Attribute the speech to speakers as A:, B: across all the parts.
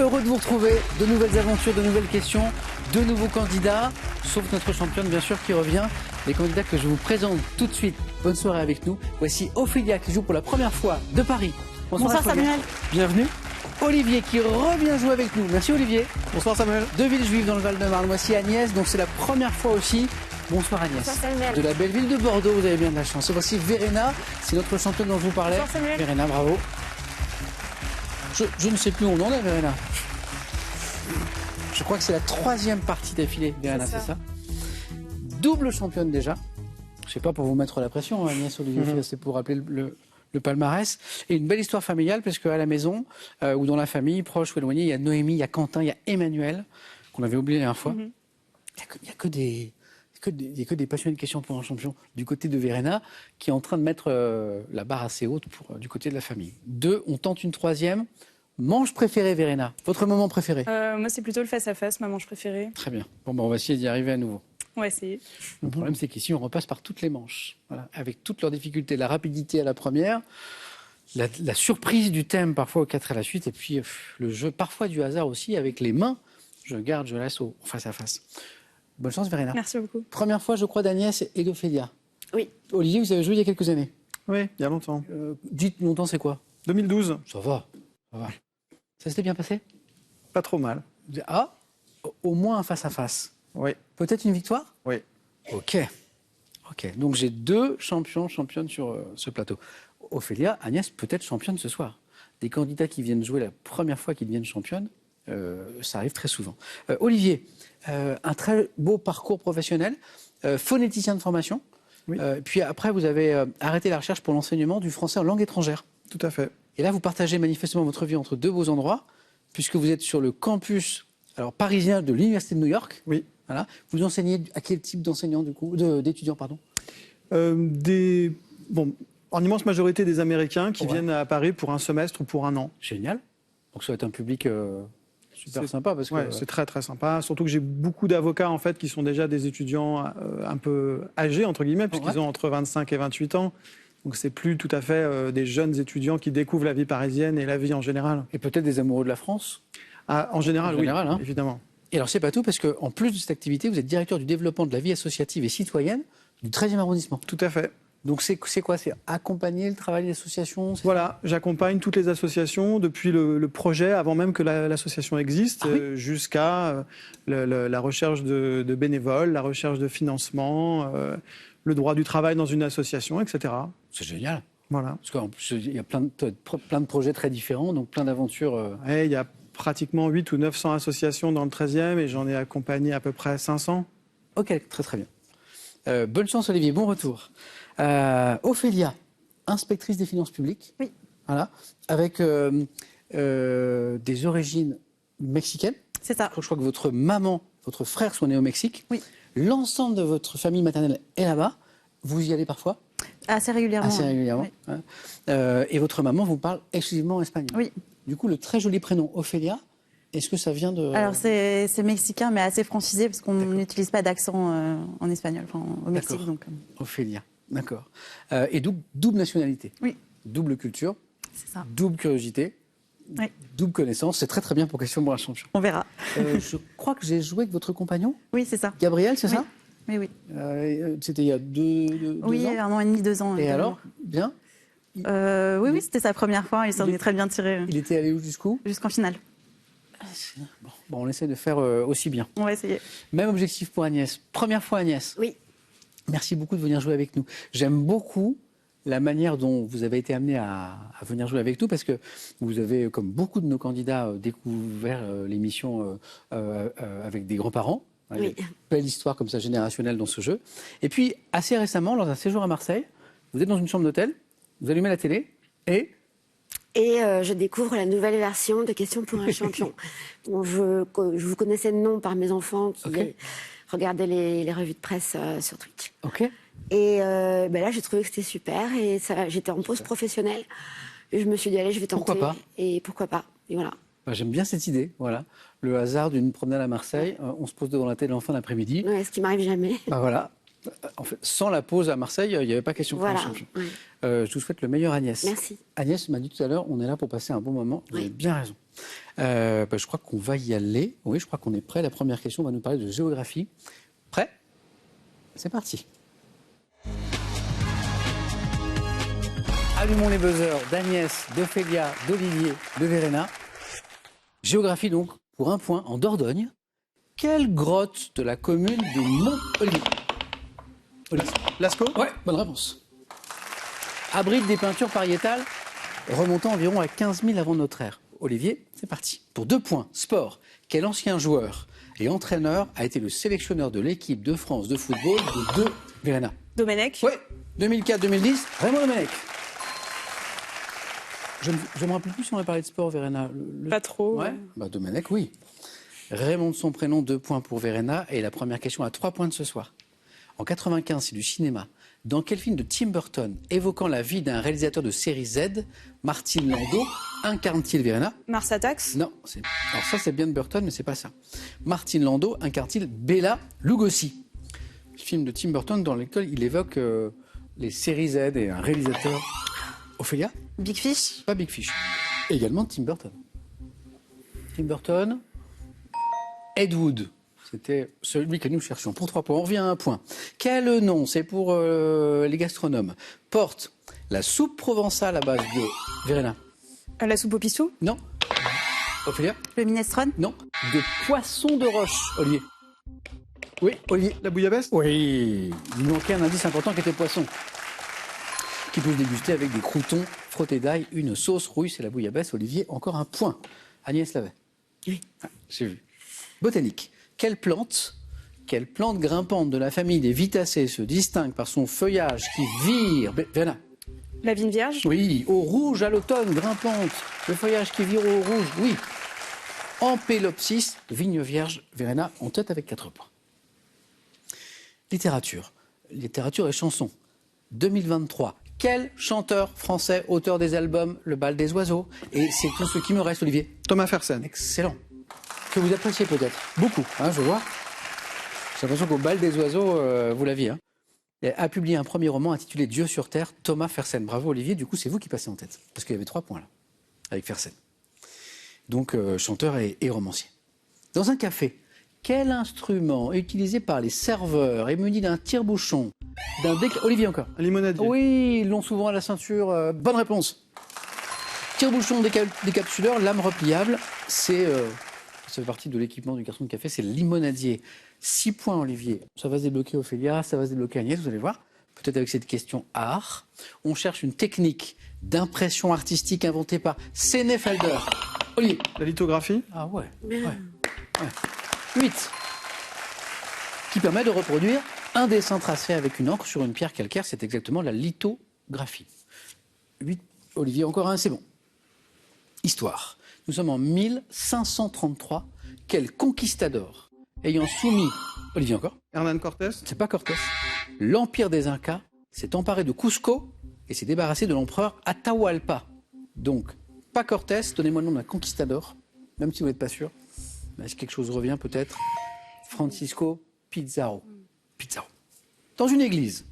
A: Heureux de vous retrouver, de nouvelles aventures, de nouvelles questions, de nouveaux candidats, sauf notre championne bien sûr qui revient. Les candidats que je vous présente tout de suite. Bonne soirée avec nous. Voici Ophélia qui joue pour la première fois de Paris.
B: Bonsoir Samuel.
A: Bienvenue. Olivier qui revient jouer avec nous. Merci Olivier.
C: Bonsoir Samuel.
A: De Villejuif dans le Val-de-Marne. Voici Agnès, donc c'est la première fois aussi. Bonsoir Agnès.
B: Bonsoir Samuel.
A: De la belle ville de Bordeaux, vous avez bien de la chance. Et voici Verena, c'est notre championne dont je vous parlais.
B: Bonsoir Samuel.
A: Verena, bravo. Je ne sais plus où on en est, Verena. Je crois que c'est la troisième partie d'affilée, Verena, c'est ça. Double championne déjà. Je ne sais pas pour vous mettre la pression, Agnès, Olivier, c'est pour rappeler le palmarès. Et une belle histoire familiale, parce qu'à la maison, ou dans la famille, proche ou éloignée, il y a Noémie, il y a Quentin, il y a Emmanuel, qu'on avait oublié la dernière fois. Il n'y a que des passionnés de questions pour un champion du côté de Verena, qui est en train de mettre la barre assez haute du côté de la famille. Deux, on tente une troisième. Manche préférée, Verena. Votre moment préféré?
B: Moi, c'est plutôt le face-à-face, ma manche préférée.
A: Très bien. Bon, on va essayer d'y arriver à nouveau.
B: On va essayer.
A: Le problème, c'est qu'ici, on repasse par toutes les manches, voilà, avec toutes leurs difficultés. La rapidité à la première, la surprise du thème parfois aux 4 à la suite, et puis le jeu parfois du hasard aussi, avec les mains. Je laisse au face-à-face. Bonne chance, Verena.
B: Merci beaucoup. Première
A: fois, je crois, d'Agnès et d'Ophélia.
D: Oui.
A: Olivier, vous avez joué il y a quelques années.
C: Oui, il y a longtemps.
A: Dites longtemps, c'est quoi?
C: 2012.
A: Ça va. Ça s'était bien passé?
C: Pas trop mal.
A: Ah, au moins un face-à-face.
C: Oui.
A: Peut-être une victoire?
C: Oui.
A: Ok. Donc j'ai deux championnes sur ce plateau. Ophélia, Agnès, peut-être championne ce soir. Des candidats qui viennent jouer la première fois qu'ils deviennent championnes, ça arrive très souvent. Olivier, un très beau parcours professionnel, phonéticien de formation.
C: Oui.
A: Puis après, vous avez arrêté la recherche pour l'enseignement du français en langue étrangère.
C: Tout à fait.
A: Et là, vous partagez manifestement votre vie entre deux beaux endroits, puisque vous êtes sur le campus parisien de l'Université de New York.
C: Oui.
A: Voilà. Vous enseignez à quel type d'enseignants, d'étudiants, pardon?
C: En immense majorité des Américains qui viennent à Paris pour un semestre ou pour un an.
A: Génial. Donc ça va être un public super sympa. Parce que,
C: c'est très très sympa. Surtout que j'ai beaucoup d'avocats en fait, qui sont déjà des étudiants un peu âgés, entre guillemets, puisqu'ils ont entre 25 et 28 ans. Donc c'est plus tout à fait des jeunes étudiants qui découvrent la vie parisienne et la vie en général.
A: Et peut-être des amoureux de la France?
C: En général, oui,
A: hein.
C: évidemment.
A: Et alors c'est pas tout, parce qu'en plus de cette activité, vous êtes directeur du développement de la vie associative et citoyenne du 13e arrondissement.
C: Tout à fait.
A: Donc c'est quoi? C'est accompagner le travail des associations?
C: Voilà, j'accompagne toutes les associations depuis le projet, avant même que l'association existe, jusqu'à la recherche de bénévoles, la recherche de financement, le droit du travail dans une association, etc.
A: C'est génial.
C: Voilà.
A: Parce qu'en plus, il y a plein de projets très différents, donc plein d'aventures.
C: Il y a pratiquement 800 ou 900 associations dans le 13e et j'en ai accompagné à peu près 500.
A: Ok, très bien. Bonne chance Olivier, bon retour. Ophélia, inspectrice des finances publiques.
B: Oui.
A: Voilà, avec des origines mexicaines.
B: C'est ça.
A: Je crois que votre maman, votre frère sont nés au Mexique.
B: Oui.
A: L'ensemble de votre famille maternelle est là-bas. Vous y allez parfois?
B: Assez régulièrement.
A: Assez régulièrement.
B: Oui.
A: Hein. Et votre maman vous parle exclusivement espagnol.
B: Oui.
A: Du coup, le très joli prénom Ophélia, est-ce que ça vient de...
B: Alors c'est mexicain, mais assez francisé, parce qu'on n'utilise pas d'accent en espagnol, au Mexique. Donc.
A: Ophélia, d'accord. Et double nationalité.
B: Oui.
A: Double culture.
B: C'est ça.
A: Double curiosité.
B: Oui.
A: Double connaissance. C'est très bien pour question pour un champion.
B: On verra.
A: Je crois que j'ai joué avec votre compagnon.
B: Oui, c'est ça.
A: Gabriel, c'est ça?
B: Oui.
A: C'était il y a deux ans?
B: Oui, 1 an et demi, 2 ans.
A: Et alors, bien?
B: Oui, c'était sa première fois. Il s'en est très bien tiré.
A: Il était allé où jusqu'où?
B: Jusqu'en finale.
A: Bon, on essaie de faire aussi bien.
B: On va essayer.
A: Même objectif pour Agnès. Première fois, Agnès.
D: Oui.
A: Merci beaucoup de venir jouer avec nous. J'aime beaucoup la manière dont vous avez été amené à venir jouer avec nous, parce que vous avez, comme beaucoup de nos candidats, découvert l'émission avec des grands-parents.
D: Oui.
A: Il y a une belle histoire comme ça générationnelle dans ce jeu. Et puis, assez récemment, lors d'un séjour à Marseille, vous êtes dans une chambre d'hôtel, vous allumez la télé et
D: je découvre la nouvelle version de Questions pour un champion. Bon, je vous connaissais de nom par mes enfants qui regardaient les revues de presse sur Twitch.
A: Ok.
D: Et là, j'ai trouvé que c'était super. Et j'étais en pause professionnelle. Et je me suis dit, allez, je vais tenter.
A: Pourquoi pas?
D: Et pourquoi pas? Et voilà.
A: J'aime bien cette idée. Voilà. Le hasard d'une promenade à Marseille, on se pose devant la télé en fin d'après-midi.
D: Ouais, ce qui m'arrive jamais.
A: Voilà. En fait, sans la pause à Marseille, il n'y avait pas question pour un champion.
D: Ouais.
A: Je vous souhaite le meilleur, Agnès.
D: Merci.
A: Agnès m'a dit tout à l'heure, on est là pour passer un bon moment. Vous avez bien raison. Je crois qu'on va y aller. Oui, je crois qu'on est prêt. La première question va nous parler de géographie. Prêt? C'est parti. Allumons les buzzers d'Agnès, d'Ophélia, d'Olivier, de Verena. Géographie donc, pour un point, en Dordogne. Quelle grotte de la commune de Mont-Olivier?
C: Lascaux?
A: Ouais, bonne réponse. Abrite des peintures pariétales remontant environ à 15 000 avant notre ère. Olivier, c'est parti. Pour 2 points, sport. Quel ancien joueur et entraîneur a été le sélectionneur de l'équipe de France de football de 2 Verena?
E: Domenech.
A: Oui, 2004-2010, Raymond Domenech. Je ne me rappelle plus si on a parlé de sport, Verena.
E: Pas trop.
A: Ouais, bah, Domenech, oui. Raymond de son prénom, 2 points pour Verena. Et la première question à 3 points de ce soir. En 95, c'est du cinéma. Dans quel film de Tim Burton, évoquant la vie d'un réalisateur de série Z, Martin Landau incarne-t-il, Verena?
E: Mars Attacks.
A: Non. Alors ça, c'est bien de Burton, mais c'est pas ça. Martin Landau incarne-t-il Bela Lugosi? Film de Tim Burton dans lequel il évoque les séries Z et un réalisateur. Ophélia?
B: Big Fish.
A: Pas Big Fish. Également Tim Burton. Tim Burton. Ed Wood. C'était celui que nous cherchions. Pour 3 points, on revient à 1 point. Quel nom, c'est pour les gastronomes, porte la soupe provençale à base de... Verena?
E: La soupe au pistou.
A: Non. Ophélia?
B: Le minestrone.
A: Non. De poisson de roche, Olivier. Oui, Olivier.
C: La bouillabaisse?
A: Oui. Il manquait un indice important qui était poisson. Qui peut se déguster avec des croûtons frottés d'ail, une sauce rouille, c'est la bouillabaisse. Olivier, encore 1 point. Agnès l'avait.
D: Oui.
A: Ah, j'ai vu. Botanique. Quelle plante grimpante de la famille des Vitacées se distingue par son feuillage qui vire... Verena?
E: La vigne vierge.
A: Oui, au rouge à l'automne, grimpante. Le feuillage qui vire au rouge, oui. Ampélopsis, vigne vierge. Verena en tête avec 4 points. Littérature. Littérature et chansons. 2023. Quel chanteur français, auteur des albums Le Bal des Oiseaux? Et c'est tout ce qui me reste, Olivier.
C: Thomas Fersen.
A: Excellent. Que vous appréciez peut-être. Beaucoup, hein, je vois. J'ai l'impression qu'au Bal des Oiseaux, vous l'aviez. Hein. Il a publié un premier roman intitulé Dieu sur Terre, Thomas Fersen. Bravo Olivier, du coup c'est vous qui passez en tête. Parce qu'il y avait 3 points là, avec Fersen. Donc chanteur et romancier. Dans un café, quel instrument utilisé par les serveurs est muni d'un tire-bouchon, Olivier encore.
C: Un limonadier.
A: Oui, ils l'ont souvent à la ceinture. Bonne réponse. Tire-bouchon décapsuleur, lame repliable, ça fait partie de l'équipement du garçon de café, c'est le limonadier. 6 points, Olivier. Ça va se débloquer, Ophélia, ça va se débloquer, Agnès, vous allez voir. Peut-être avec cette question art. On cherche une technique d'impression artistique inventée par Senefelder. Olivier.
C: La lithographie.
A: Ah ouais. 8. Qui permet de reproduire un dessin tracé avec une encre sur une pierre calcaire. C'est exactement la lithographie. 8. Olivier, encore un, c'est bon. Histoire. Nous sommes en 1533. Quel conquistador ayant soumis... Olivier encore.
C: Hernán Cortés.
A: C'est pas Cortés. L'empire des Incas s'est emparé de Cusco et s'est débarrassé de l'empereur Atahualpa. Donc, pas Cortés, donnez-moi le nom d'un conquistador, même si vous n'êtes pas sûr. Est-ce que quelque chose revient peut-être? Francisco Pizarro. Pizarro. Dans une église,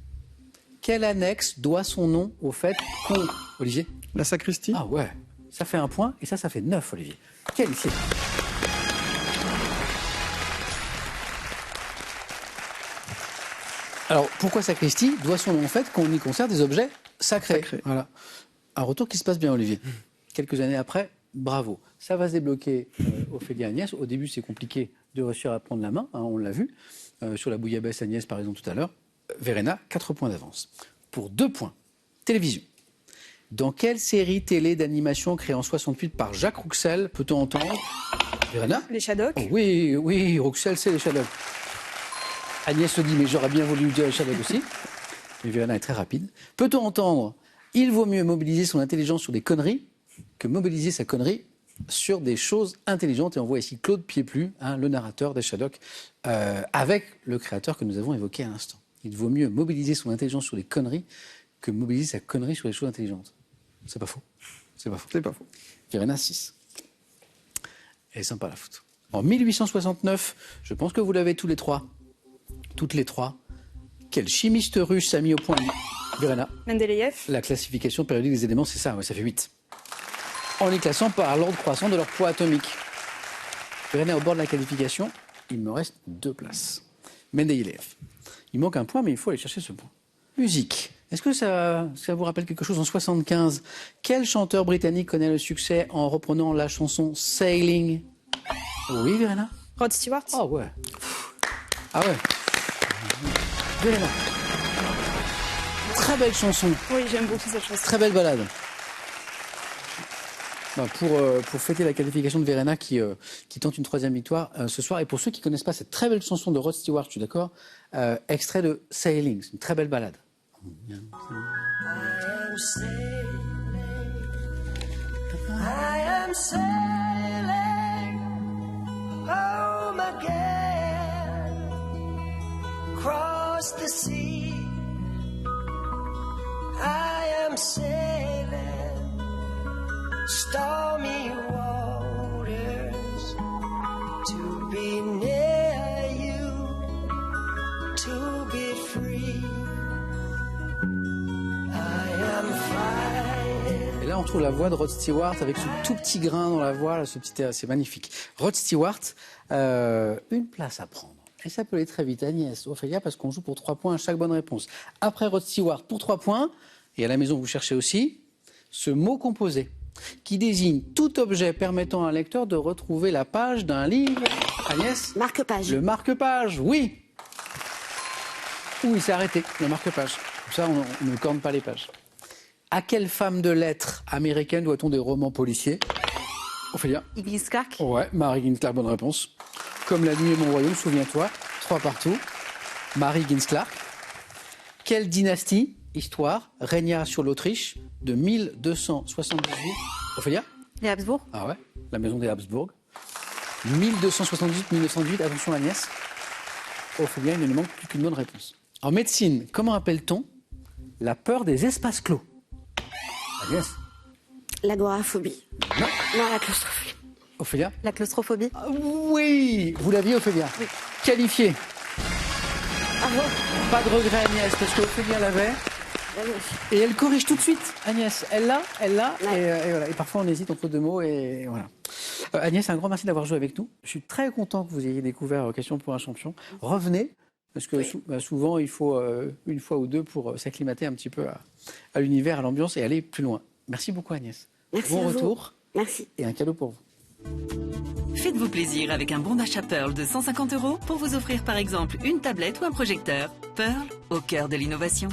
A: quelle annexe doit son nom au fait qu'on... Olivier?
C: La sacristie.
A: Ah ouais, ça fait 1 point et ça fait 9, Olivier. Quel ici? Alors, pourquoi sacristie doit son nom au fait qu'on y conserve des objets sacrés. Voilà. Un retour qui se passe bien, Olivier. Quelques années après, bravo. Ça va se débloquer, Ophélia, Agnès. Au début, c'est compliqué de réussir à prendre la main, hein, on l'a vu. Sur la bouillabaisse, Agnès, par exemple, tout à l'heure. Verena, 4 points d'avance. Pour 2 points, télévision. Dans quelle série télé d'animation créée en 68 par Jacques Rouxel peut-on entendre Verena?
E: Les Shadocks.
A: Oh, oui, Rouxel, c'est les Shadocks. Agnès se dit, mais j'aurais bien voulu dire les Shadocks aussi. Mais Verena est très rapide. Peut-on entendre il vaut mieux mobiliser son intelligence sur des conneries que mobiliser sa connerie sur des choses intelligentes. Et on voit ici Claude Pieplu, hein, le narrateur des Shadocks, avec le créateur que nous avons évoqué à l'instant. Il vaut mieux mobiliser son intelligence sur des conneries que mobiliser sa connerie sur des choses intelligentes. C'est pas faux. C'est pas faux.
C: C'est pas faux.
A: Verena 6. Elle est sympa la foot. En 1869, je pense que vous l'avez tous les trois. Toutes les trois. Quel chimiste russe a mis au point Verena?
E: Mendeleïev.
A: La classification périodique des éléments, c'est ça, ouais, ça fait 8. en les classant par l'ordre croissant de leur poids atomique. Verena est au bord de la qualification. Il me reste 2 places. Mendeïev. Il manque un point, mais il faut aller chercher ce point. Musique. Est-ce que ça vous rappelle quelque chose en 75? Quel chanteur britannique connaît le succès en reprenant la chanson Sailing? Oui, Verena?
E: Rod Stewart.
A: Ah ouais. Ah ouais. Verena. Très belle chanson.
E: Oui, j'aime beaucoup cette chanson.
A: Très belle balade. Bah, pour fêter la qualification de Verena qui tente une 3e victoire ce soir. Et pour ceux qui ne connaissent pas cette très belle chanson de Rod Stewart, je suis d'accord, extrait de Sailing, c'est une très belle balade.
F: I am sailing home again, across the sea. I am sailing stormy waters to be near you, to be free.
A: Et là, on trouve la voix de Rod Stewart avec ce tout petit grain dans la voix, là, ce petit air, c'est magnifique. Rod Stewart, une place à prendre. Et ça peut aller très vite, Agnès, Ophélia, parce qu'on joue pour 3 points à chaque bonne réponse. Après Rod Stewart, pour 3 points, et à la maison, vous cherchez aussi, ce mot composé qui désigne tout objet permettant à un lecteur de retrouver la page d'un livre. Agnès?
D: Marque-page.
A: Le marque-page, oui. Oui, c'est arrêté, le marque-page. Comme ça, on ne corne pas les pages. À quelle femme de lettres américaine doit-on des romans policiers? Ophélia?
B: Iris Clark.
A: Ouais, Mary Ginsclark, bonne réponse. Comme La nuit est mon royaume, souviens-toi. 3 partout. Mary Ginsclark. Quelle dynastie, histoire, régna sur l'Autriche de 1278? Ophélia?
B: Les Habsbourg.
A: Ah ouais, la maison des Habsbourg. 1278-1908, attention Agnès. Ophélia, il ne manque plus qu'une bonne réponse. En médecine, comment appelle-t-on la peur des espaces clos? Agnès?
D: L'agoraphobie.
A: Non.
D: Non, la claustrophobie.
A: Ophélia?
B: La claustrophobie.
A: Ah, oui. Vous l'aviez, Ophélia? Oui. Qualifié.
D: Bravo.
A: Pas de regret, Agnès, parce qu'Ophélia l'avait. Et elle corrige tout de suite, Agnès. Elle l'a,
D: Ouais.
A: et voilà. Et parfois, on hésite entre 2 mots, et voilà. Agnès, un grand merci d'avoir joué avec nous. Je suis très content que vous ayez découvert Question pour un champion. Revenez. Parce que souvent, il faut une fois ou 2 pour s'acclimater un petit peu à l'univers, à l'ambiance et aller plus loin. Merci beaucoup Agnès.
D: Merci
A: bon
D: à vous.
A: retour.
D: Merci.
A: Et un cadeau pour vous.
G: Faites-vous plaisir avec un bon d'achat Pearl de 150 € pour vous offrir par exemple une tablette ou un projecteur. Pearl, au cœur de l'innovation.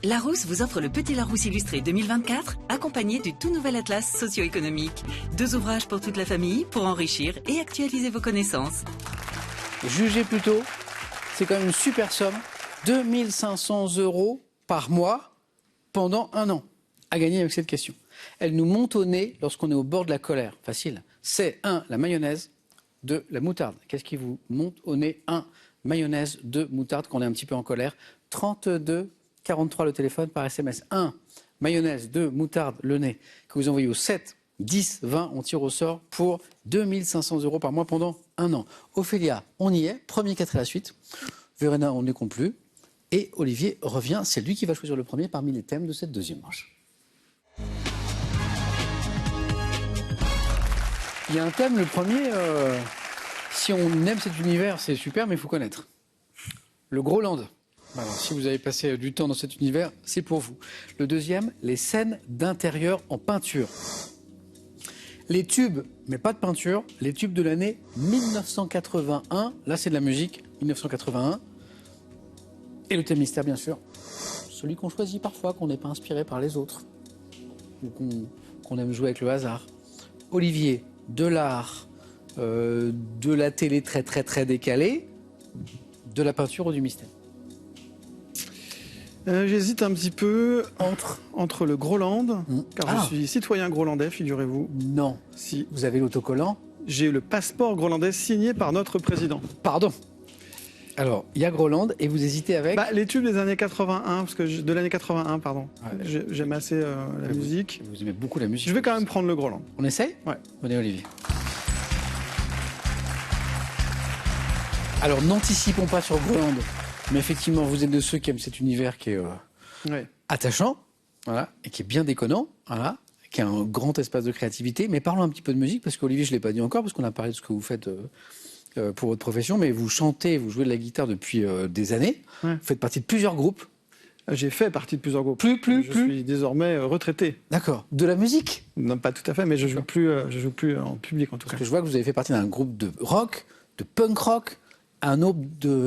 G: Larousse vous offre le Petit Larousse illustré 2024, accompagné du tout nouvel atlas socio-économique. 2 ouvrages pour toute la famille pour enrichir et actualiser vos connaissances.
A: Jugez plutôt, c'est quand même une super somme. 2 500 € par mois pendant 1 an à gagner avec cette question. Elle nous monte au nez lorsqu'on est au bord de la colère. Facile. C'est 1, la mayonnaise, 2, la moutarde. Qu'est-ce qui vous monte au nez? 1, mayonnaise, 2, moutarde, quand on est un petit peu en colère. 32 43 le téléphone par SMS. 1, mayonnaise, 2, moutarde, le nez, que vous envoyez au 7 10 20, on tire au sort pour 2 500 € par mois pendant 1 an. Ophélia, on y est, premier 4 à la suite. Verena, on ne compte plus. Et Olivier revient, c'est lui qui va choisir le premier parmi les thèmes de cette 2e manche. Il y a un thème, le premier, si on aime cet univers, c'est super, mais il faut connaître. Le Groland. Alors, si vous avez passé du temps dans cet univers, c'est pour vous. Le 2e, les scènes d'intérieur en peinture. Les tubes, mais pas de peinture, les tubes de l'année 1981. Là, c'est de la musique, 1981. Et le thème mystère, bien sûr. Celui qu'on choisit parfois, qu'on n'est pas inspiré par les autres. Ou qu'on aime jouer avec le hasard. Olivier, de l'art, de la télé très très très décalée, de la peinture ou du mystère?
C: J'hésite un petit peu entre le Groland, car je suis citoyen grolandais, figurez-vous.
A: Non.
C: Si.
A: Vous avez l'autocollant?
C: J'ai le passeport grolandais signé par notre président.
A: Pardon. Alors, il y a Groland et vous hésitez avec
C: Les tubes des années 81, de l'année 81, pardon.
A: Ouais.
C: J'aime assez la musique.
A: Vous aimez beaucoup la musique.
C: Je vais quand même prendre le Groland.
A: On essaye?
C: Ouais.
A: Venez, Olivier. Alors, n'anticipons pas sur Groland, mais effectivement, vous êtes de ceux qui aiment cet univers qui est attachant. voilà, et qui est bien déconnant, voilà, qui a un grand espace de créativité. Mais parlons un petit peu de musique, parce qu'Olivier, je ne l'ai pas dit encore, parce qu'on a parlé de ce que vous faites pour votre profession, mais vous chantez, vous jouez de la guitare depuis des années.
C: Ouais.
A: Vous faites partie de plusieurs groupes.
C: J'ai fait partie de plusieurs groupes.
A: Plus.
C: Je suis désormais retraité.
A: D'accord. De la musique.
C: Non, pas tout à fait, mais je joue plus en public en tout cas.
A: Parce que je vois que vous avez fait partie d'un groupe de rock, de punk rock, un autre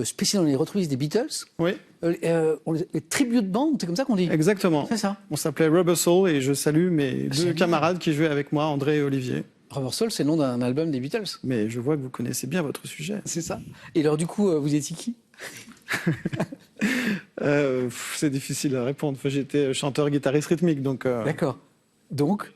A: spécial dans les reprises des Beatles.
C: Oui,
A: Les tribute bands, c'est comme ça qu'on dit.
C: exactement.
A: C'est ça.
C: On s'appelait Rubber Soul et je salue mes deux
A: génial.
C: camarades qui jouaient avec moi, André et Olivier.
A: Rubber Soul, c'est le nom d'un album des Beatles.
C: Mais je vois que vous connaissez bien votre sujet.
A: C'est ça. Et alors, du coup, vous étiez qui?
C: C'est difficile à répondre. Enfin, j'étais chanteur, guitariste rythmique, donc
A: D'accord. Donc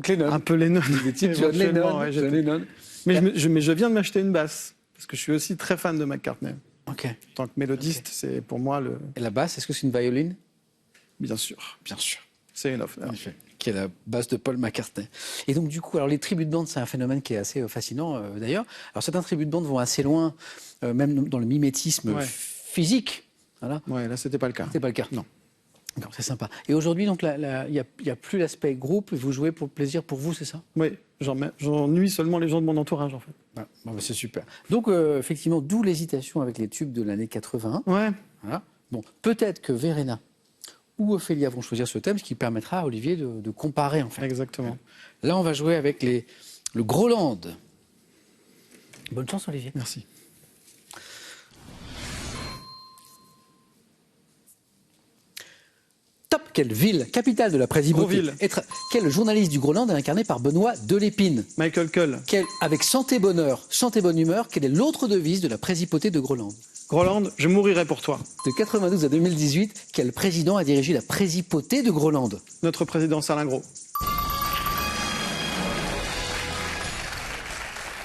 A: Lennon.
C: un peu Lennon.
A: Vous étiez John
C: Éventuellement,
A: Lennon.
C: ouais,
A: John
C: j'étais-
A: Lennon.
C: mais je viens de m'acheter une basse parce que je suis aussi très fan de McCartney.
A: Ok.
C: En tant que mélodiste, c'est pour moi le.
A: Et la basse, est-ce que c'est une violine?
C: Bien sûr,
A: Bien sûr.
C: c'est une offre.
A: En effet. Qui est la basse de Paul McCartney. Et donc, du coup, alors les tribute bands, c'est un phénomène qui est assez fascinant, d'ailleurs. Alors, certains tribute bands vont assez loin, même dans le mimétisme
C: Ouais.
A: physique. Voilà.
C: Ouais, là, c'était pas le cas.
A: C'est pas le cas. Non. Non, c'est sympa. Et aujourd'hui, donc, il n'y a plus l'aspect groupe. Vous jouez pour le plaisir pour vous, c'est ça?
C: Oui, j'ennuie seulement les gens de mon entourage, en fait.
A: Voilà. Bon, bah, c'est super. Donc, effectivement, d'où l'hésitation avec les tubes de l'année 81.
C: Ouais.
A: Voilà. Bon, peut-être que Verena ou Ophélia vont choisir ce thème, ce qui permettra à Olivier de comparer, en fait.
C: Exactement.
A: Là, on va jouer avec le Groland. Bonne chance, Olivier.
C: Merci.
A: Top, quelle ville, capitale de la présidentée.
C: Grosville.
A: Quel journaliste du Groland est incarné par Benoît Delépine?
C: Michael Cull.
A: Avec santé bonheur, santé bonne humeur, quelle est l'autre devise de la présidentée de Groland?
C: Groland, je mourirai pour toi.
A: De 92 à 2018, quel président a dirigé la présidentée de Groland?
C: Notre président Salingro.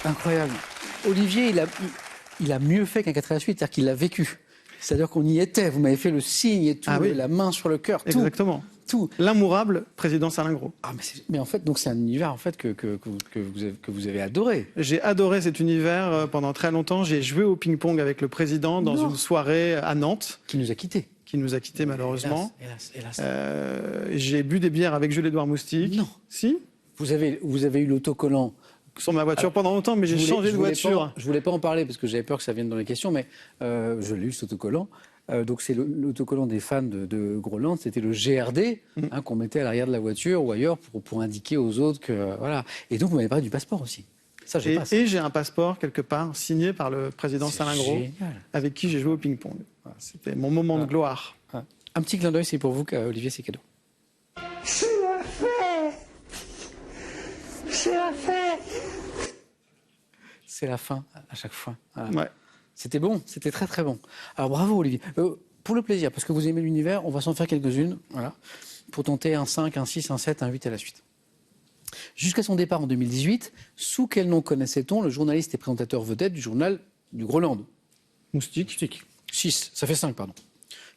A: Incroyable. Olivier, il a mieux fait qu'un 4 à la suite, c'est-à-dire qu'il l'a vécu. C'est-à-dire qu'on y était, vous m'avez fait le signe et tout,
C: Ah oui.
A: la main sur le cœur, tout.
C: Exactement.
A: Tout.
C: L'immourable président Salingro.
A: Ah, mais en fait, donc c'est un univers en fait, que vous avez adoré.
C: J'ai adoré cet univers pendant très longtemps. J'ai joué au ping-pong avec le président dans
A: Non.
C: une soirée à Nantes,
A: Qui nous a quittés.
C: qui nous a quittés malheureusement.
A: Hélas.
C: J'ai bu des bières avec Jules-Édouard Moustique.
A: Non.
C: Si,
A: Vous avez eu l'autocollant.
C: sur ma voiture pendant longtemps, mais j'ai changé de voiture.
A: Je voulais pas en parler parce que j'avais peur que ça vienne dans les questions, mais je l'ai eu cet autocollant. Donc c'est l'autocollant des fans de Groland, c'était le GRD qu'on mettait à l'arrière de la voiture ou ailleurs pour indiquer aux autres que voilà. Et donc vous m'avez parlé du passeport aussi. Ça j'ai pas. Ça.
C: Et j'ai un passeport quelque part signé par le président
A: C'est
C: Salingro,
A: génial.
C: avec qui j'ai joué au ping-pong. Voilà, c'était mon moment de gloire.
A: Ouais. Un petit clin d'œil, c'est pour vous, Olivier, c'est cadeau.
F: C'est la fête. C'est la fête.
A: C'est la fin à chaque fois. Voilà.
C: Ouais.
A: C'était bon, c'était très très bon. Alors bravo Olivier. Pour le plaisir, parce que vous aimez l'univers, on va s'en faire quelques-unes, voilà, pour tenter un 5, un 6, un 7, un 8 à la suite. Jusqu'à son départ en 2018, sous quel nom connaissait-on le journaliste et présentateur vedette du journal du Groland?
C: Moustique.
A: 6, ça fait 5, pardon.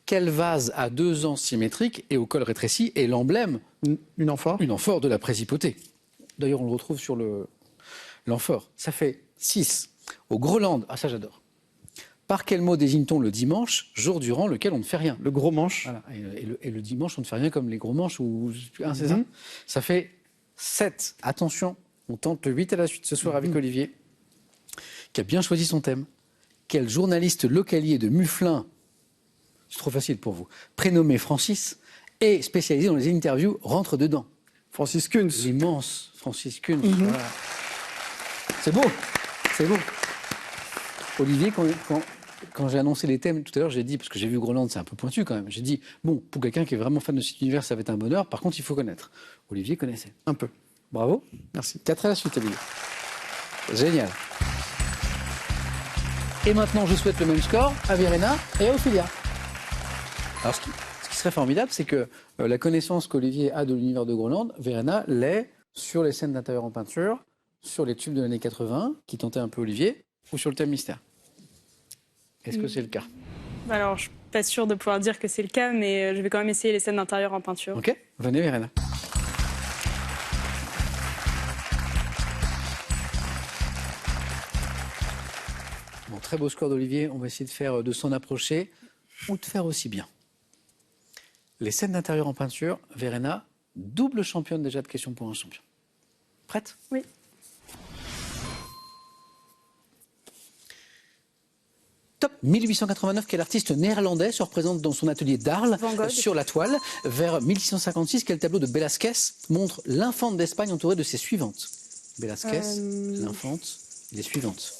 A: Quel vase à 2 ans symétrique et au col rétréci est l'emblème,
C: Une amphore.
A: une amphore de la précipauté? D'ailleurs, on le retrouve sur l'amphore. Ça fait 6. Au Groland, ah ça j'adore. Par quel mot désigne-t-on le dimanche, jour durant lequel on ne fait rien?
C: Le gros manche.
A: Voilà. Et le dimanche, on ne fait rien comme les gros manches ou c'est ça. Ça fait 7. Attention, on tente le 8 à la suite ce soir avec Olivier, qui a bien choisi son thème. Quel journaliste localier de Mufflin, c'est trop facile pour vous, prénommé Francis, et spécialisé dans les interviews, rentre dedans?
C: Francis Kunz.
A: L'immense Francis Kunz. Voilà. C'est beau, c'est beau. Olivier, quand j'ai annoncé les thèmes tout à l'heure, j'ai dit, parce que j'ai vu Groland, c'est un peu pointu quand même, j'ai dit, bon, pour quelqu'un qui est vraiment fan de cet univers, ça va être un bonheur, par contre, il faut connaître. Olivier connaissait.
C: Un peu.
A: Bravo.
C: Merci.
A: 4 à la suite, Olivier. Génial. Et maintenant, je souhaite le même score à Verena et à Ophélia. Alors, ce qui serait formidable, c'est que la connaissance qu'Olivier a de l'univers de Groland, Verena l'est sur les scènes d'intérieur en peinture, sur les tubes de l'année 80, qui tentaient un peu Olivier, ou sur le thème mystère. Est-ce que c'est le cas?
E: Alors, je suis pas sûre de pouvoir dire que c'est le cas, mais je vais quand même essayer les scènes d'intérieur en peinture.
A: Ok, venez Verena. Bon, très beau score d'Olivier, on va essayer de s'en approcher ou de faire aussi bien. Les scènes d'intérieur en peinture, Verena, double championne déjà de questions pour un champion. Prête?
E: Oui.
A: Top 1889, quel artiste néerlandais se représente dans son atelier d'Arles sur la toile? Vers 1656, quel tableau de Velázquez montre l'infante d'Espagne entourée de ses suivantes? Velázquez, l'infante, les suivantes.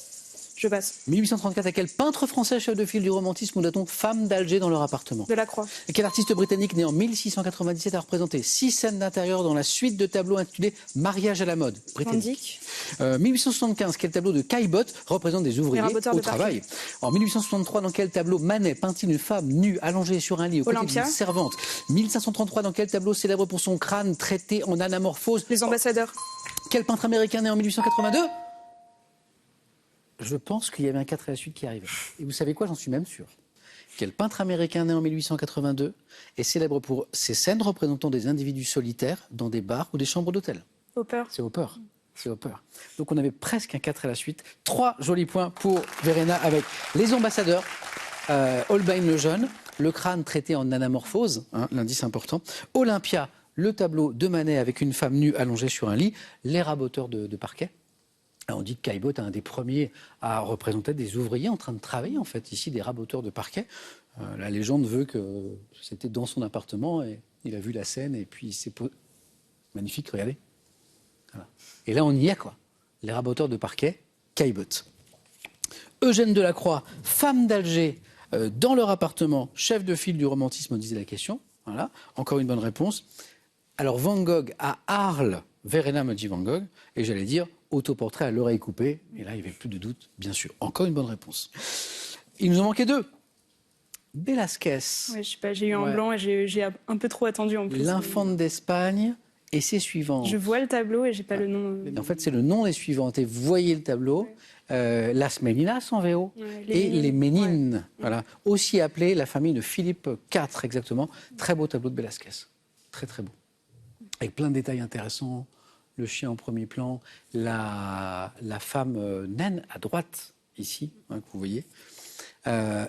E: Je passe.
A: 1834, à quel peintre français chef de file du romantisme nous Femmes d'Alger dans leur appartement?
E: Delacroix.
A: Et quel artiste britannique né en 1697 a représenté 6 scènes d'intérieur dans la suite de tableaux intitulés Mariage à la mode? Britannique. 1875, quel tableau de Caillebotte représente des ouvriers au travail? En 1863, dans quel tableau Manet peint-il une femme nue allongée sur un lit aux côtés d'une servante? 1533, dans quel tableau célèbre pour son crâne traité en anamorphose?
E: Les Ambassadeurs.
A: Quel peintre américain né en 1882? Je pense qu'il y avait un 4 à la suite qui arrivait. Et vous savez quoi, j'en suis même sûr. Quel peintre américain né en 1882 est célèbre pour ses scènes représentant des individus solitaires dans des bars ou des chambres d'hôtel?
E: Hopper.
A: C'est Hopper. C'est Hopper. Donc on avait presque un 4 à la suite. 3 jolis points pour Verena avec Les Ambassadeurs, Holbein le Jeune, Le crâne traité en anamorphose, hein, l'indice important, Olympia, le tableau de Manet avec une femme nue allongée sur un lit, Les Raboteurs de parquet. Alors on dit que Caillebotte est un des premiers à représenter des ouvriers en train de travailler, en fait, ici, des raboteurs de parquet. La légende veut que c'était dans son appartement et il a vu la scène et puis il s'est posé. Magnifique, regardez. Voilà. Et là, on y est, quoi. Les raboteurs de parquet, Caillebotte. Eugène Delacroix, femme d'Alger, dans leur appartement, chef de file du romantisme, disait la question. Voilà, encore une bonne réponse. Alors, Van Gogh à Arles, Verena me dit Van Gogh, et j'allais dire autoportrait à l'oreille coupée. Et là, il n'y avait plus de doute, bien sûr. Encore une bonne réponse. Il nous en manquait 2. Velázquez.
E: Oui, je sais pas, j'ai eu un blanc et j'ai un peu trop attendu en plus.
A: L'infante d'Espagne et ses suivantes.
E: Je vois le tableau et j'ai pas le nom.
A: En fait, c'est le nom des suivantes. Et vous voyez le tableau. Las Meninas en VO et les Ménines. Ouais. Voilà. Aussi appelé la famille de Philippe IV, exactement. Très beau tableau de Velázquez. Très, très beau. Avec plein de détails intéressants. Le chien en premier plan, la femme naine à droite, ici, hein, que vous voyez.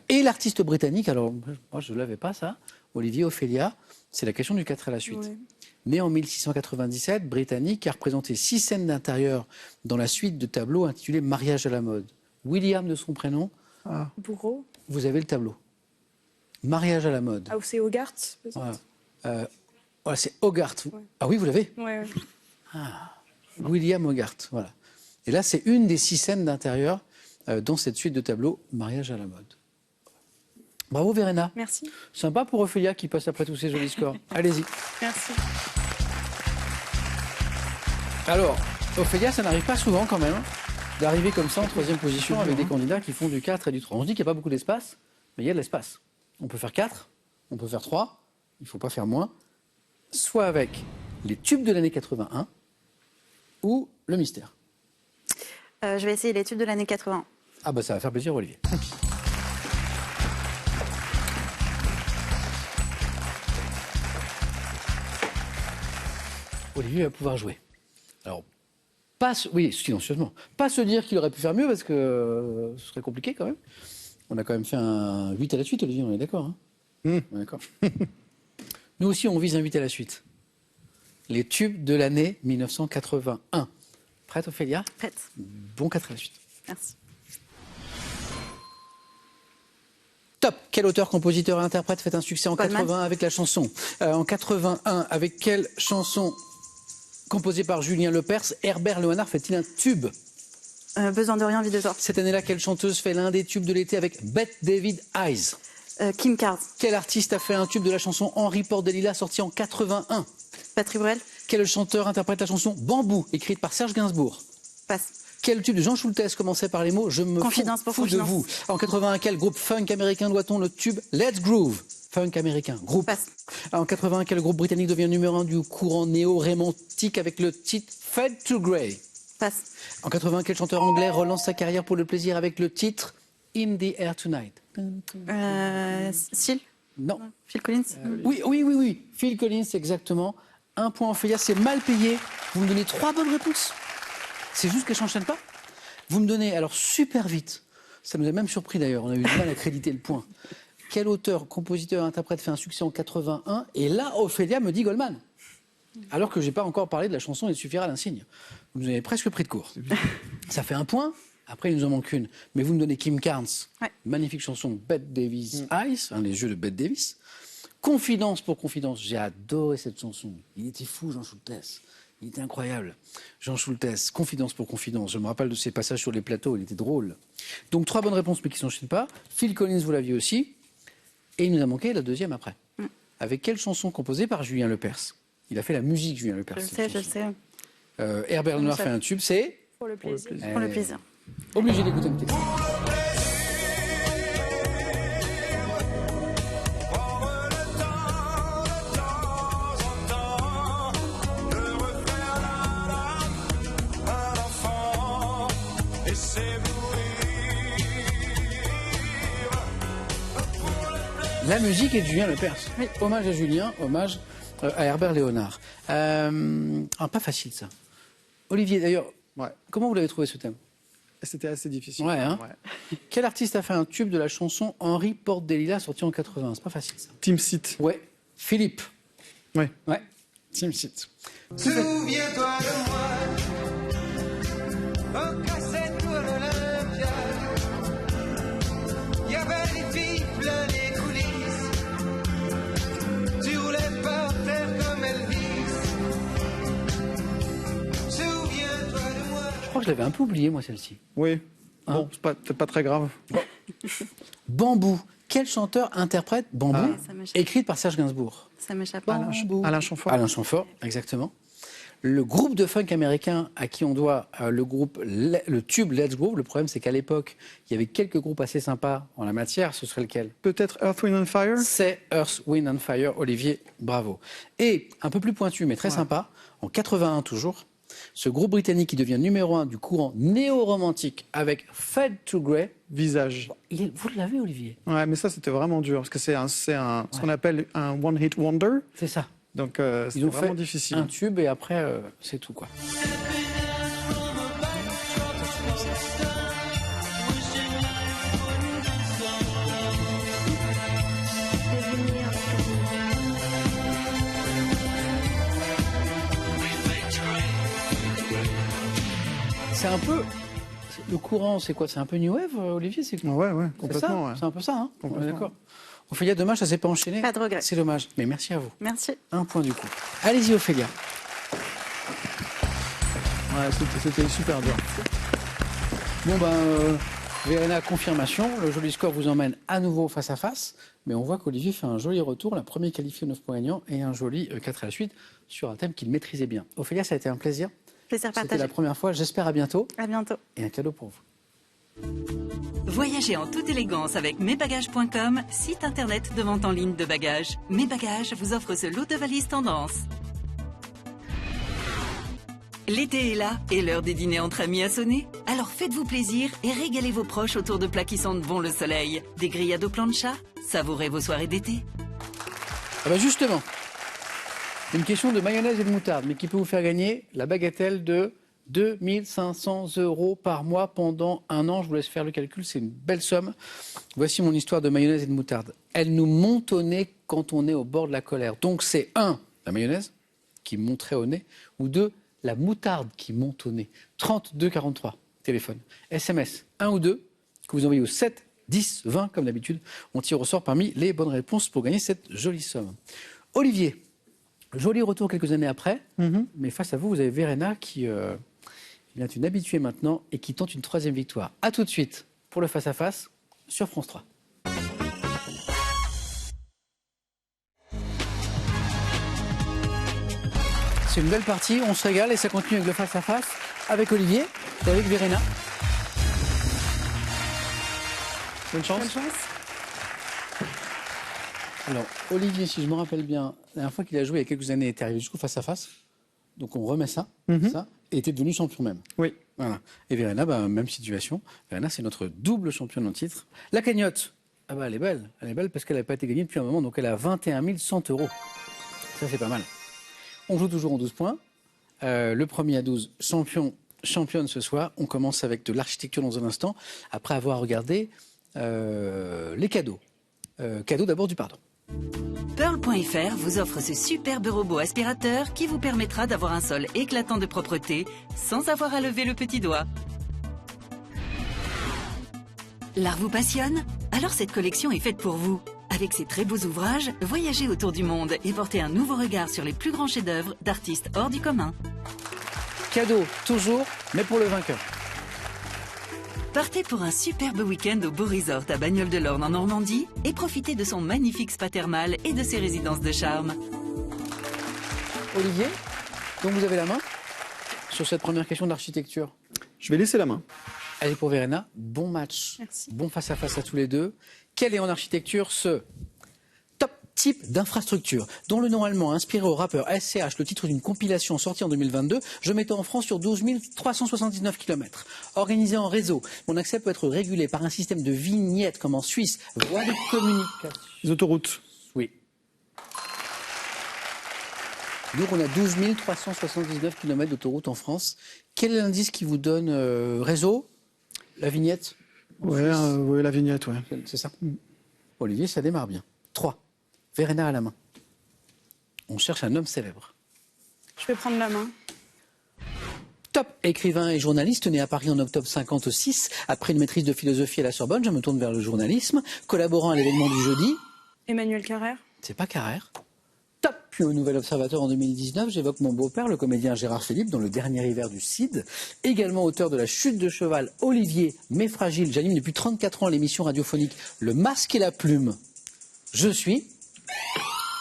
A: Et l'artiste britannique, alors moi je ne l'avais pas ça, Olivier Ophélia, c'est la question du 4 à la suite. Ouais. Né en 1697, britannique, qui a représenté 6 scènes d'intérieur dans la suite de tableaux intitulés Mariage à la mode. William de son prénom.
E: Bourreau.
A: Vous avez le tableau. Mariage à la mode.
E: Ah, c'est Hogarth, peut-être.
A: Voilà, voilà c'est Hogarth. Ouais. Ah oui, vous l'avez?
E: Ouais.
A: William Hogarth, voilà. Et là, c'est une des 6 scènes d'intérieur dans cette suite de tableaux Mariage à la mode. Bravo Verena.
E: Merci.
A: Sympa pour Ophélia qui passe après tous ces jolis scores. Allez-y.
E: Merci.
A: Alors, Ophélia, ça n'arrive pas souvent quand même d'arriver comme ça en 3e position avec des candidats qui font du 4 et du 3. On se dit qu'il n'y a pas beaucoup d'espace, mais il y a de l'espace. On peut faire 4, on peut faire 3, il ne faut pas faire moins. Soit avec les tubes de l'année 81, ou le mystère.
B: Je vais essayer les tubes de l'année 80.
A: Ah bah ça va faire plaisir Olivier. Olivier va pouvoir jouer. Alors, oui, silencieusement. Pas se dire qu'il aurait pu faire mieux parce que ce serait compliqué quand même. On a quand même fait un 8 à la suite, Olivier, on est d'accord, hein? On est d'accord. Nous aussi, on vise un 8 à la suite. Les tubes de l'année 1981. Prête, Ophélia?
B: Prête.
A: Bon 4 à la suite.
B: Merci.
A: Top. Quel auteur, compositeur et interprète fait un succès en 81 avec la chanson? En 81, avec quelle chanson composée par Julien Lepers, Herbert Léonard fait-il un tube?
B: Besoin de rien, vie de toi.
A: Cette année-là, quelle chanteuse fait l'un des tubes de l'été avec Bette David Eyes?
B: Kim Carr.
A: Quel artiste a fait un tube de la chanson Henri Porte-des-Lilas sorti en 81?
B: Patrick Bruel.
A: Quel chanteur interprète la chanson Bambou, écrite par Serge Gainsbourg?
B: Passe.
A: Quel tube de Jean Schultes commençait par les mots Je me fous de vous? En 81, quel groupe funk américain doit-on le tube Let's Groove? Funk américain, groupe.
B: Passe.
A: En 81, quel groupe britannique devient numéro 1 du courant néo-romantique avec le titre Fade to Grey?
B: Passe.
A: En 80, quel chanteur anglais relance sa carrière pour le plaisir avec le titre In the Air Tonight?
B: Phil?
A: Non.
B: Phil Collins?
A: Oui. Phil Collins, exactement. 1 point Ophélia, c'est mal payé. Vous me donnez 3 bonnes réponses. C'est juste que je n'enchaîne pas. Vous me donnez, alors super vite, ça nous a même surpris d'ailleurs, on a eu du mal à créditer le point. quel auteur, compositeur, interprète fait un succès en 81? Et là, Ophélia me dit Goldman. Alors que j'ai pas encore parlé de la chanson Il suffira d'un signe. Vous nous avez presque pris de court. Ça fait un point. Après, il nous en manque une. Mais vous me donnez Kim Carnes.
B: Ouais.
A: Magnifique chanson, Bette Davis Eyes, les jeux de Bette Davis. Confidence pour confidence. J'ai adoré cette chanson. Il était fou, Jean Schultes. Il était incroyable. Jean Schultes, confidence pour confidence. Je me rappelle de ses passages sur les plateaux. Il était drôle. Donc, 3 bonnes réponses, mais qui ne s'enchaînent pas. Phil Collins, vous l'aviez aussi. Et il nous a manqué la deuxième après. Avec quelle chanson composée par Julien Lepers? Il a fait la musique, Julien Lepers.
B: Je sais.
A: Herbert Lenoir fait un tube, c'est
E: Pour le plaisir.
B: Pour le plaisir.
A: obligé d'écouter un petit peu. La musique est de Julien Lepers.
B: Oui.
A: Hommage à Julien, hommage à Herbert Léonard. Pas facile ça. Olivier, d'ailleurs,
C: Ouais.
A: comment vous l'avez trouvé ce thème?
C: C'était assez difficile.
A: Ouais, hein.
C: Ouais.
A: Quel artiste a fait un tube de la chanson Henri Porte des Lilas sorti en 80? C'est pas facile ça.
C: Team Seat.
A: Ouais, Philippe.
C: Ouais.
A: Ouais, Team Seat.
F: Souviens-toi de moi, au cassette pour l'Olympia. Il y avait des filles plein les coulisses. Tu roulais par terre comme Elvis. Souviens-toi de moi.
A: Je crois que je l'avais un peu oublié, moi, celle-ci.
C: Oui.
A: Hein?
C: Bon, c'est peut-être pas très grave.
A: Bambou. Quel chanteur interprète Bambou,
B: ça m'échappe.
A: écrite par Serge Gainsbourg?
B: Ça m'échappe.
A: Bambou.
C: Alain Chamfort.
A: Alain Chamfort, exactement. Le groupe de funk américain à qui on doit le tube Let's Go. Le problème, c'est qu'à l'époque, il y avait quelques groupes assez sympas en la matière. Ce serait lequel?
C: Peut-être Earth, Wind and Fire.
A: C'est Earth, Wind and Fire. Olivier, bravo. Et un peu plus pointu, mais très sympa, en 81 toujours, ce groupe britannique qui devient numéro 1 du courant néo-romantique avec Fade to Grey.
C: Visage.
A: Vous l'avez, Olivier?
C: Ouais, mais ça, c'était vraiment dur. Parce que c'est ce qu'on appelle un one-hit wonder.
A: C'est ça.
C: Donc,
A: Ils
C: c'était
A: ont
C: vraiment
A: fait
C: difficile.
A: un tube et après, c'est tout, quoi. C'est un peu... Le courant, c'est quoi? C'est un peu New Wave, Olivier? C'est quoi?
C: Ouais,
A: C'est ça,
C: complètement. Ouais.
A: c'est un peu ça, hein?
C: Complètement.
A: D'accord. Ophélia, dommage, ça s'est pas enchaîné.
B: Pas de regret.
A: C'est dommage, mais merci à vous.
B: Merci.
A: Un point du coup. Allez-y, Ophélia.
C: Ouais, c'était super dur.
A: Bon Verena, confirmation. Le joli score vous emmène à nouveau face à face. Mais on voit qu'Olivier fait un joli retour. La première qualifiée 9 points gagnants et un joli 4 à la suite sur un thème qu'il maîtrisait bien. Ophélia, ça a été un plaisir.
B: Plaisir
A: C'était
B: partagé.
A: la première fois. J'espère à bientôt.
B: À bientôt.
A: Et un cadeau pour vous.
G: Voyagez en toute élégance avec mesbagages.com, site internet de vente en ligne de bagages. Mes Bagages vous offre ce lot de valises tendance. L'été est là et l'heure des dîners entre amis a sonné. Alors faites-vous plaisir et régalez vos proches autour de plats qui sentent bon le soleil. Des grillades au plancha, savourez vos soirées d'été.
A: Ah bah justement, une question de mayonnaise et de moutarde, mais qui peut vous faire gagner la bagatelle de 2500 € par mois pendant un an. Je vous laisse faire le calcul, c'est une belle somme. Voici mon histoire de mayonnaise et de moutarde. Elle nous monte au nez quand on est au bord de la colère. Donc c'est 1, la mayonnaise qui monterait au nez, ou 2, la moutarde qui monte au nez. 32 43, téléphone. SMS 1 ou 2, que vous envoyez au 7 10 20 comme d'habitude. On tire au sort parmi les bonnes réponses pour gagner cette jolie somme. Olivier, joli retour quelques années après, mais face à vous, vous avez Verena qui est une habituée maintenant et qui tente une 3e victoire. A tout de suite pour le face-à-face sur France 3. C'est une belle partie, on se régale et ça continue avec le face-à-face avec Olivier et avec Verena.
C: Bonne chance.
B: Bonne chance.
A: Alors, Olivier, si je me rappelle bien, la dernière fois qu'il a joué il y a quelques années, il était arrivé jusqu'au face-à-face. Donc on remet ça, ça et était devenu champion même.
C: Oui.
A: Voilà. Et Verena, même situation. Verena, c'est notre double championne en titre. La cagnotte, elle est belle. Elle est belle parce qu'elle n'a pas été gagnée depuis un moment, donc elle a 21 100 €. Ça, c'est pas mal. On joue toujours en 12 points. Le premier à 12, championne ce soir. On commence avec de l'architecture dans un instant, après avoir regardé les cadeaux. Cadeau d'abord du pardon.
G: Pearl.fr vous offre ce superbe robot aspirateur qui vous permettra d'avoir un sol éclatant de propreté sans avoir à lever le petit doigt. L'art vous passionne? Alors cette collection est faite pour vous. Avec ces très beaux ouvrages, voyagez autour du monde et portez un nouveau regard sur les plus grands chefs-d'œuvre d'artistes hors du commun.
A: Cadeau, toujours, mais pour le vainqueur.
G: Partez pour un superbe week-end au Beau Resort à Bagnoles-de-l'Orne en Normandie et profitez de son magnifique spa thermal et de ses résidences de charme.
A: Olivier, donc vous avez la main sur cette première question d'architecture.
C: Je vais laisser la main.
A: Elle est pour Verena. Bon match.
E: Merci.
A: Bon face-à-face à tous les deux. Quel est en architecture ce top type d'infrastructure dont le nom allemand a inspiré au rappeur SCH le titre d'une compilation sortie en 2022, Je m'étends en France sur 12 379 km. Organisé en réseau, mon accès peut être régulé par un système de vignettes comme en Suisse, voies de communication.
C: Les autoroutes.
A: Oui. Donc on a 12 379 km d'autoroute en France. Quel est l'indice qui vous donne réseau? La vignette?
C: Ouais, la vignette, ouais.
A: C'est ça. Olivier, ça démarre bien. 3. Verena à la main. On cherche un homme célèbre.
E: Je vais prendre la main.
A: Top écrivain et journaliste, né à Paris en octobre 56. Après une maîtrise de philosophie à la Sorbonne, je me tourne vers le journalisme. Collaborant à l'événement du jeudi.
E: Emmanuel Carrère.
A: C'est pas Carrère. Top. Puis au Nouvel Observateur en 2019, j'évoque mon beau-père, le comédien Gérard Philippe, dans Le Dernier hiver du Cid. Également auteur de La chute de cheval, Olivier, mais fragile. J'anime depuis 34 ans l'émission radiophonique Le Masque et la Plume. Je suis...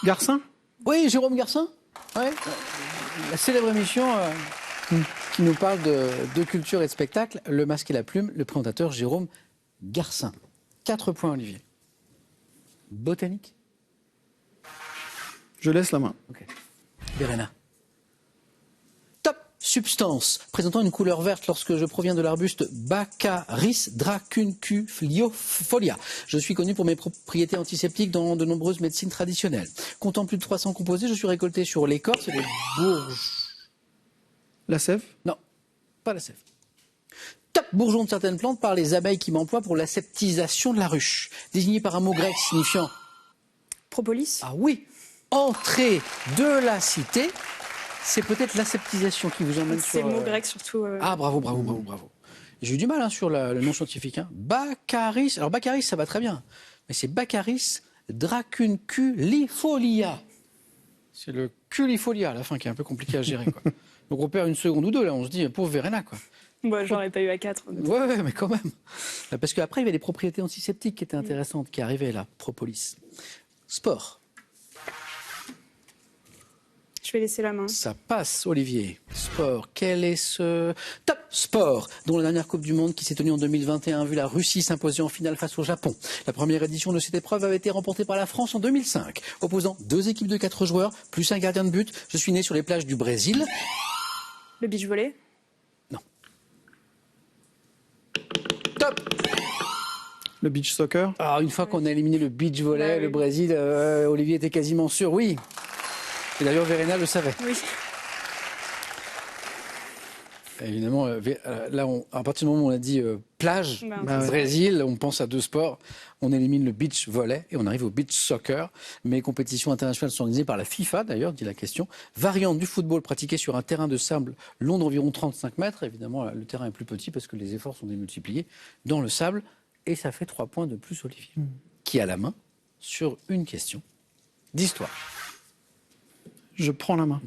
C: Garcin?
A: Oui, Jérôme Garcin. Ouais. La célèbre émission qui nous parle de culture et de spectacle, Le Masque et la Plume, le présentateur Jérôme Garcin. 4 points, Olivier. Botanique?
C: Je laisse la main.
A: Ok. Verena. Top substance présentant une couleur verte lorsque je proviens de l'arbuste Baccharis dracuncufolia. Je suis connu pour mes propriétés antiseptiques dans de nombreuses médecines traditionnelles. Comptant plus de 300 composés, je suis récolté sur l'écorce et les bourges.
C: La sève?
A: Non, pas la sève. Top bourgeon de certaines plantes par les abeilles qui m'emploient pour l'aseptisation de la ruche. Désigné par un mot grec signifiant...
E: Propolis.
A: Ah oui, entrée de la cité, c'est peut-être l'aseptisation qui vous emmène
E: C'est
A: sur...
E: le mot grec surtout.
A: Ah, bravo. J'ai eu du mal sur le nom scientifique. Baccharis, alors Baccharis, ça va très bien, mais c'est Baccharis dracunculifolia. C'est le culifolia à la fin qui est un peu compliqué à gérer, quoi. Donc on perd une seconde ou deux, là, on se dit, pauvre Verena, quoi.
E: Bon, j'aurais pas eu à 4.
A: Ouais, mais quand même. Parce qu'après, il y avait des propriétés antiseptiques qui étaient intéressantes, qui arrivaient là, propolis. Sport.
E: Je vais laisser la main.
A: Ça passe, Olivier. Sport. Quel est ce top sport dont la dernière Coupe du Monde qui s'est tenue en 2021 a vu la Russie s'imposer en finale face au Japon? La première édition de cette épreuve avait été remportée par la France en 2005, opposant 2 équipes de 4 joueurs, plus un gardien de but. Je suis né sur les plages du Brésil.
E: Le beach volley.
A: Non. Top.
C: Le beach soccer?
A: Alors, une fois qu'on a éliminé le beach volley, le Brésil, Olivier était quasiment sûr, oui. Et d'ailleurs, Verena le savait.
E: Oui.
A: Évidemment, là, à partir du moment où on a dit plage, Brésil, on pense à 2 sports. On élimine le beach volley et on arrive au beach soccer. Mais les compétitions internationales sont organisées par la FIFA, d'ailleurs, dit la question. Variante du football pratiquée sur un terrain de sable long d'environ 35 mètres. Évidemment, le terrain est plus petit parce que les efforts sont démultipliés dans le sable. Et ça fait 3 points de plus, Olivier, qui a la main sur une question d'histoire.
C: Je prends la main.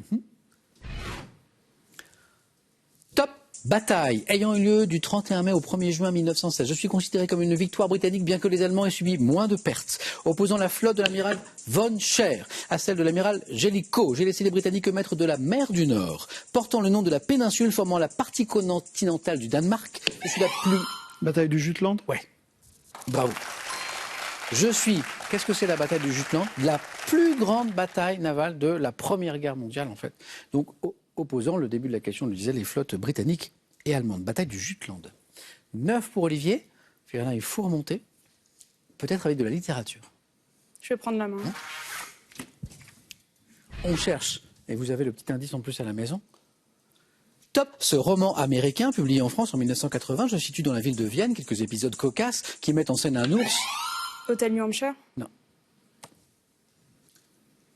A: Top bataille ayant eu lieu du 31 mai au 1er juin 1916. Je suis considéré comme une victoire britannique, bien que les Allemands aient subi moins de pertes. Opposant la flotte de l'amiral von Scheer à celle de l'amiral Jellicoe, j'ai laissé les Britanniques maîtres de la mer du Nord, portant le nom de la péninsule formant la partie continentale du Danemark. Je suis la plus...
C: Bataille du Jutland?
A: Ouais. Bravo. Je suis, qu'est-ce que c'est la bataille du Jutland? La plus grande bataille navale de la Première Guerre mondiale, en fait. Donc, opposant, le début de la question le disait, les flottes britanniques et allemandes. Bataille du Jutland. 9 pour Olivier. Verena, il faut remonter. Peut-être avec de la littérature.
E: Je vais prendre la main.
A: On cherche, et vous avez le petit indice en plus à la maison. Top, ce roman américain publié en France en 1980. Je situe dans la ville de Vienne quelques épisodes cocasses qui mettent en scène un ours.
E: Hôtel New Hampshire.
A: Non,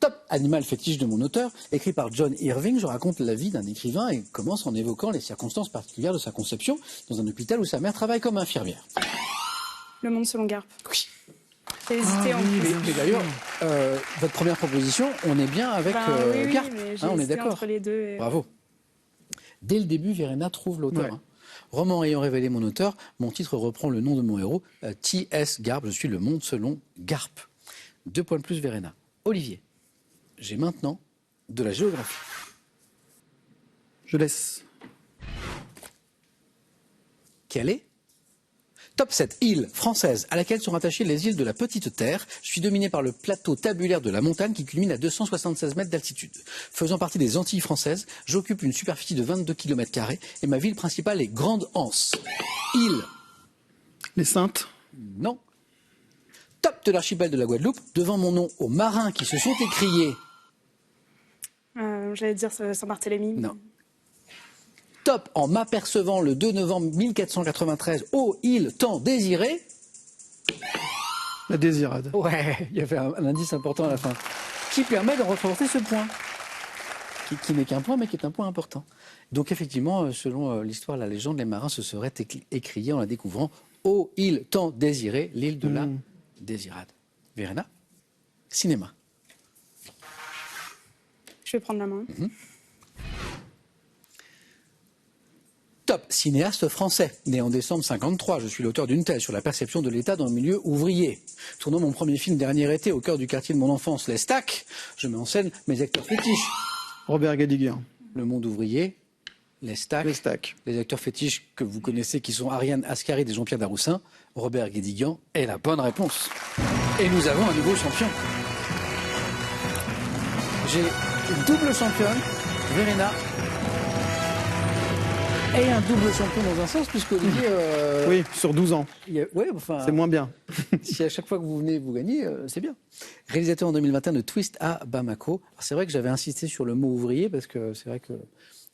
A: Top animal fétiche de mon auteur, écrit par John Irving, je raconte la vie d'un écrivain et commence en évoquant les circonstances particulières de sa conception dans un hôpital où sa mère travaille comme infirmière.
E: Le monde selon Garp.
A: Oui.
E: J'ai hésité en plus.
A: Mais d'ailleurs, votre première proposition, on est bien avec
E: oui,
A: Garp,
E: mais j'ai
A: on est
E: hésité
A: d'accord.
E: entre les deux. Et...
A: Bravo. Dès le début, Verena trouve l'auteur.
C: Ouais.
A: Hein. Roman ayant révélé mon auteur, mon titre reprend le nom de mon héros, T.S. Garp. Je suis le monde selon Garp. 2 points de plus, Verena. Olivier, j'ai maintenant de la géographie.
C: Je laisse.
A: Quelle est Top 7 île française à laquelle sont rattachées les îles de la Petite Terre. Je suis dominé par le plateau tabulaire de la montagne qui culmine à 276 mètres d'altitude. Faisant partie des Antilles françaises, j'occupe une superficie de 22 km² et ma ville principale est Grande-Anse. Île.
C: Les Saintes.
A: Non. Top de l'archipel de la Guadeloupe, devant mon nom aux marins qui se sont écriés.
E: J'allais dire Saint-Barthélemy.
A: Non. Top en m'apercevant le 2 novembre 1493 ô île tant désirée.
C: La Désirade.
A: Ouais, il y avait un indice important à la fin. Qui permet de représenter ce point. Qui n'est qu'un point, mais qui est un point important. Donc effectivement, selon l'histoire, la légende, les marins se seraient écriés en la découvrant ô île tant désirée, l'île de la Désirade. Verena, cinéma.
E: Je vais prendre la main.
A: Top cinéaste français, né en décembre 53. Je suis l'auteur d'une thèse sur la perception de l'État dans le milieu ouvrier. Tournant mon premier film dernier été au cœur du quartier de mon enfance, l'Estac, je mets en scène mes acteurs fétiches.
C: Robert Guédiguian.
A: Le monde ouvrier, l'Estac, les acteurs fétiches que vous connaissez qui sont Ariane Ascaride et Jean-Pierre Daroussin. Robert Guédiguian est la bonne réponse. Et nous avons un nouveau champion. J'ai une double championne, Verena, et un double champion dans un sens, puisque Olivier...
C: Oui, sur 12 ans.
A: Enfin,
C: c'est moins bien.
A: Si à chaque fois que vous venez, vous gagnez, c'est bien. Réalisateur en 2021 de Twist à Bamako. C'est vrai que j'avais insisté sur le mot ouvrier, parce que c'est vrai que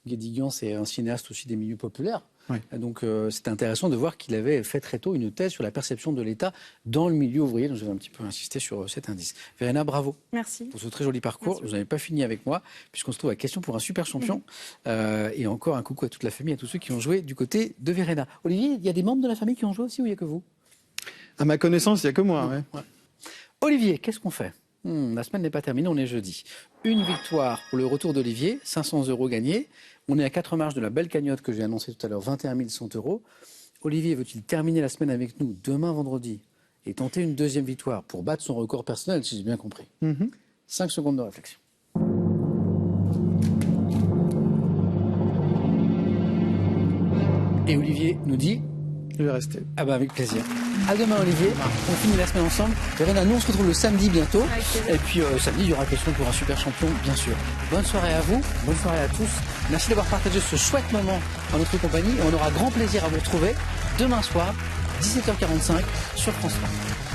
A: Guédiguian, c'est un cinéaste aussi des milieux populaires.
C: Oui.
A: Donc c'était intéressant de voir qu'il avait fait très tôt une thèse sur la perception de l'État dans le milieu ouvrier. Donc j'avais un petit peu insisté sur cet indice. Verena, bravo.
E: Merci.
A: Pour ce très joli parcours.
E: Merci.
A: Vous n'avez pas fini avec moi, puisqu'on se trouve à question pour un super champion. Et encore un coucou à toute la famille, à tous ceux qui ont joué du côté de Verena. Olivier, il y a des membres de la famille qui ont joué aussi ou il n'y a que vous?
C: À ma connaissance, il n'y a que moi. Ouais.
A: Ouais. Olivier, qu'est-ce qu'on fait? La semaine n'est pas terminée, on est jeudi. Une victoire pour le retour d'Olivier, 500 € gagnés. On est à 4 marches de la belle cagnotte que j'ai annoncée tout à l'heure, 21 100 €. Olivier veut-il terminer la semaine avec nous demain vendredi et tenter une deuxième victoire pour battre son record personnel, si j'ai bien compris? 5 secondes de réflexion. Et Olivier nous dit...
C: Je vais rester.
A: Ah bah avec plaisir. À demain Olivier, on finit la semaine ensemble. Verena, nous on se retrouve le samedi bientôt. Et puis samedi il y aura question pour un super champion bien sûr. Bonne soirée à vous, bonne soirée à tous. Merci d'avoir partagé ce chouette moment en notre compagnie. Et on aura grand plaisir à vous retrouver demain soir, 17h45 sur France 3.